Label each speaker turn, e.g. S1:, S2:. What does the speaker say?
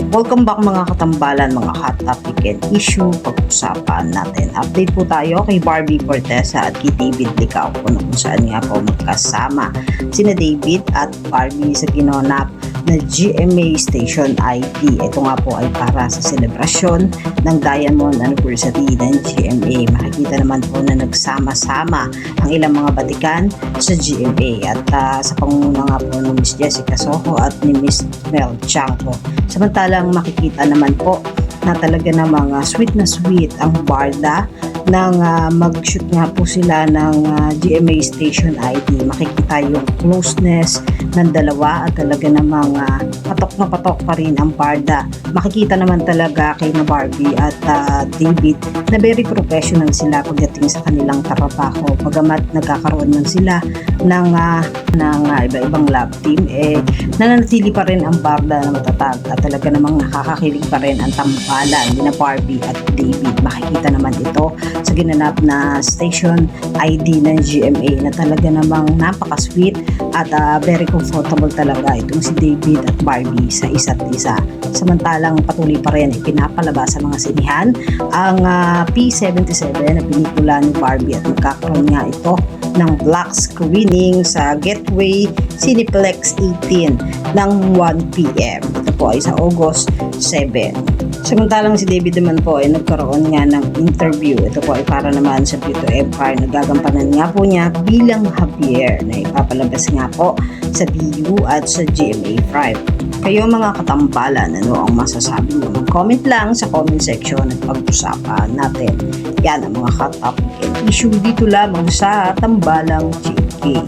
S1: Welcome back mga katambalan, mga hot topic and issue pag-usapan natin. Update po tayo kay Barbie Fortesa at kay David Licao kung saan nga po magkasama sina David at Barbie sa ginanap na GMA Station ID. Ito nga po ay para sa selebrasyon ng Diamond Anniversary ng GMA. Makikita naman po na nagsama-sama ang ilang mga batikan sa GMA at sa pangunguna nga po ni Miss Jessica Soho at ni Miss Mel Chanco. Samantalang makikita naman po na talaga namang sweet na sweet ang barda nang mag-shoot nga po sila ng GMA Station ID. Makikita yung closeness ng dalawa at talaga namang patok na patok pa rin ang barda. Makikita naman talaga kay na Barbie at David na very professional sila pagdating sa kanilang trabaho. Pagamat nagkakaroon man sila ng iba-ibang love team, nananatili pa rin ang barda na matatag at talaga namang nakakakilig pa rin ang tambalan ni na Barbie at David. Makikita naman ito sa ginanap na station ID ng GMA na talaga namang napaka-sweet at very comfortable talaga itong si David at Barbie sa isa't isa. Samantalang patuloy pa rin ipinapalabas sa mga sinihan ang P77 na pelikula ni Barbie at magkakaroon nga ito ng black screening sa Gateway Cineplex 18 ng 1 p.m. Ito po ay sa August 7. Samantalang si David naman po ay nagkaroon nga ng interview. Ito po ay para naman sa Beauty Empire. Nagagampanan nga po niya bilang Javier na ipapalabas nga po sa BU at sa GMA Prime. Kayo mga katambalan, ano ang masasabi niyo? Mag-comment lang sa comment section at pag-usapan natin. Yan ang mga hot topic and issue dito lamang sa Tambalang GK.